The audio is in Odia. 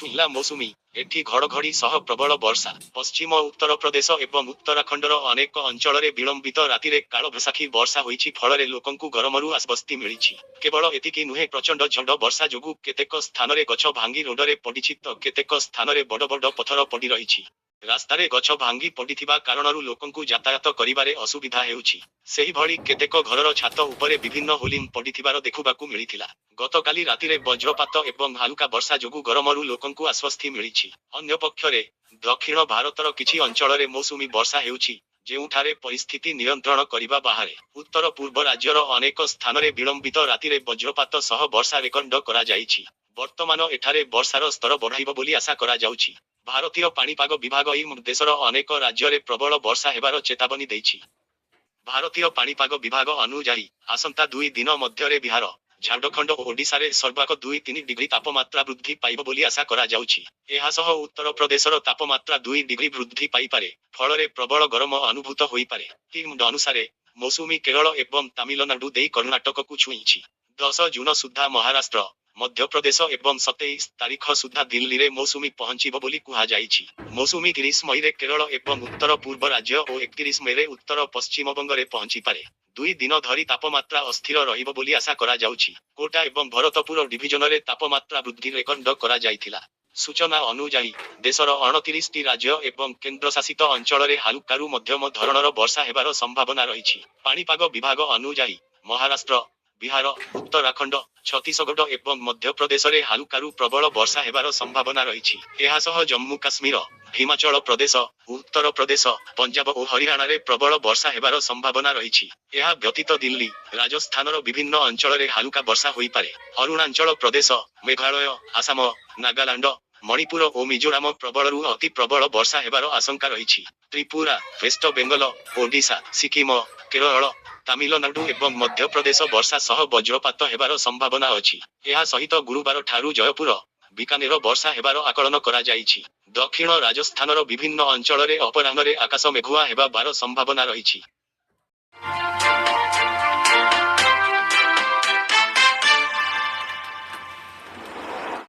ଛୁଇଁଲା ମୌସୁମୀ। ଏଠି ଘଡ଼ଘଡ଼ି ସହ ପ୍ରବଳ ବର୍ଷା। ପଶ୍ଚିମ ଉତ୍ତର ପ୍ରଦେଶ ଏବଂ ଉତ୍ତରାଖଣ୍ଡର ଅନେକ ଅଞ୍ଚଳରେ ବିଳମ୍ବିତ ରାତିରେ କାଳବୈଶାଖୀ ବର୍ଷା ହୋଇଛି, ଫଳରେ ଲୋକଙ୍କୁ ଗରମରୁ ଆଶ୍ୱସ୍ତି ମିଳିଛି। କେବଳ ଏତିକି ନୁହେଁ, ପ୍ରଚଣ୍ଡ ଝଡ଼ ବର୍ଷା ଯୋଗୁଁ କେତେକ ସ୍ଥାନରେ ଗଛ ଭାଙ୍ଗି ରୋଡରେ ପଡ଼ିଛି ତ କେତେକ ସ୍ଥାନରେ ବଡ଼ ବଡ଼ ପଥର ପଡ଼ି ରହିଛି। ରାସ୍ତାରେ ଗଛ ଭାଙ୍ଗି ପଡ଼ିଥିବା କାରଣରୁ ଲୋକଙ୍କୁ ଯାତାୟାତ କରିବାରେ ଅସୁବିଧା ହେଉଛି। ସେହିଭଳି କେତେକ ଘରର ଛାତ ଉପରେ ବିଭିନ୍ନ ହୋଲିଂ ପଡ଼ିଥିବାର ଦେଖିବାକୁ ମିଳିଥିଲା। ଗତକାଲି ରାତିରେ ବଜ୍ରପାତ ଏବଂ ହାଲୁକା ବର୍ଷା ଯୋଗୁଁ ଗରମରୁ ଲୋକଙ୍କୁ ଆଶ୍ୱସ୍ତି ମିଳିଛି। ଅନ୍ୟପକ୍ଷରେ ଦକ୍ଷିଣ ଭାରତର କିଛି ଅଞ୍ଚଳରେ ମୌସୁମୀ ବର୍ଷା ହେଉଛି, ଯେଉଁଠାରେ ପରିସ୍ଥିତି ନିୟନ୍ତ୍ରଣ କରିବା ବାହାରେ। ଉତ୍ତର ପୂର୍ବ ରାଜ୍ୟର ଅନେକ ସ୍ଥାନରେ ବିଳମ୍ବିତ ରାତିରେ ବଜ୍ରପାତ ସହ ବର୍ଷା ରେକର୍ଡ କରାଯାଇଛି। ବର୍ତ୍ତମାନ ଏଠାରେ ବର୍ଷାର ସ୍ତର ବଢ଼ାଇବ ବୋଲି ଆଶା କରାଯାଉଛି। ଭାରତୀୟ ପାଣିପାଗ ବିଭାଗ ଏହି ଦେଶର ଅନେକ ରାଜ୍ୟରେ ପ୍ରବଳ ବର୍ଷା ହେବାର ଚେତାବନୀ ଦେଇଛି। ଭାରତୀୟ ପାଣିପାଗ ବିଭାଗ ଅନୁଯାୟୀ ଆସନ୍ତା 2 ଦିନ ମଧ୍ୟରେ ବିହାର, ଝାଡ଼ଖଣ୍ଡ ଓ ଓଡ଼ିଶାରେ ସର୍ବାଧିକ 2-3 ଡିଗ୍ରୀ ତାପମାତ୍ରା ବୃଦ୍ଧି ପାଇବ ବୋଲି ଆଶା କରାଯାଉଛି। ଏହା ସହ ଉତ୍ତର ପ୍ରଦେଶର ତାପମାତ୍ରା 2 ଡିଗ୍ରୀ ବୃଦ୍ଧି ପାଇପାରେ, ଫଳରେ ପ୍ରବଳ ଗରମ ଅନୁଭୂତ ହୋଇପାରେ। ଟିମ୍ଡ ଅନୁସାରେ ମୌସୁମୀ କେରଳ ଏବଂ ତାମିଲନାଡୁ ଦେଇ କର୍ଣ୍ଣାଟକକୁ ଛୁଇଁଛି। 10 ଜୁନ ସୁଦ୍ଧା ମହାରାଷ୍ଟ୍ର, ମଧ୍ୟପ୍ରଦେଶ ଏବଂ 27 ତାରିଖ ସୁଦ୍ଧା ଦିଲ୍ଲୀରେ ମୌସୁମୀ ପହଞ୍ଚିବ ବୋଲି କୁହାଯାଇଛି। ମୌସୁମୀ 30 ମଇରେ କେରଳ ଏବଂ ଉତ୍ତର ପୂର୍ବ ରାଜ୍ୟ ଓ 31 ମଇରେ ଉତ୍ତର ପଶ୍ଚିମବଙ୍ଗରେ ପହଞ୍ଚିପାରେ। 2 ଦିନ ଧରି ତାପମାତ୍ରା ଅସ୍ଥିର ରହିବ ବୋଲି ଆଶା କରାଯାଉଛି। କୋଟା ଏବଂ ଭରତପୁର ଡିଭିଜନରେ ତାପମାତ୍ରା ବୃଦ୍ଧି ରେକର୍ଡ କରାଯାଇଥିଲା। ସୂଚନା ଅନୁଯାୟୀ ଦେଶର 29ଟି ରାଜ୍ୟ ଏବଂ କେନ୍ଦ୍ରଶାସିତ ଅଞ୍ଚଳରେ ହାଲୁକାରୁ ମଧ୍ୟମ ଧରଣର ବର୍ଷା ହେବାର ସମ୍ଭାବନା ରହିଛି। ପାଣିପାଗ ବିଭାଗ ଅନୁଯାୟୀ ମହାରାଷ୍ଟ୍ର, ବିହାର, ଉତ୍ତରାଖଣ୍ଡ, ଛତିଶଗଡ଼ ଏବଂ ମଧ୍ୟପ୍ରଦେଶରେ ହାଲୁକାରୁ ପ୍ରବଳ ବର୍ଷା ହେବାର ସମ୍ଭାବନା ରହିଛି। ଏହା ସହ ଜମ୍ମୁ କାଶ୍ମୀର, ହିମାଚଳ ପ୍ରଦେଶ, ଉତ୍ତର ପ୍ରଦେଶ, ପଞ୍ଜାବ ଓ ହରିୟାଣାରେ ପ୍ରବଳ ବର୍ଷା ହେବାର ସମ୍ଭାବନା ରହିଛି। ଏହା ବ୍ୟତୀତ ଦିଲ୍ଲୀ, ରାଜସ୍ଥାନର ବିଭିନ୍ନ ଅଞ୍ଚଳରେ ହାଲୁକା ବର୍ଷା ହୋଇପାରେ। ଅରୁଣାଚଳ ପ୍ରଦେଶ, ମେଘାଳୟ, ଆସାମ, ନାଗାଲାଣ୍ଡ, ମଣିପୁର ଓ ମିଜୋରାମ ପ୍ରବଳରୁ ଅତି ପ୍ରବଳ ବର୍ଷା ହେବାର ଆଶଙ୍କା ରହିଛି। ତ୍ରିପୁରା, ୱେଷ୍ଟ ବେଙ୍ଗଲ, ଓଡ଼ିଶା, ସିକିମ, କେରଳ, ତାମିଲନାଡୁ ଏବଂ ମଧ୍ୟପ୍ରଦେଶ ବର୍ଷା ସହ ବଜ୍ରପାତ ହେବାର ସମ୍ଭାବନା ଅଛି। ଏହା ସହିତ ଗୁରୁବାର ଠାରୁ ଜୟପୁର, ବିକାନେର ବର୍ଷା ହେବାର ଆକଳନ କରାଯାଇଛି। ଦକ୍ଷିଣ ରାଜସ୍ଥାନର ବିଭିନ୍ନ ଅଞ୍ଚଳରେ ଅପରାହ୍ନରେ ଆକାଶ ମେଘୁଆ ହେବାର ସମ୍ଭାବନା ରହିଛି।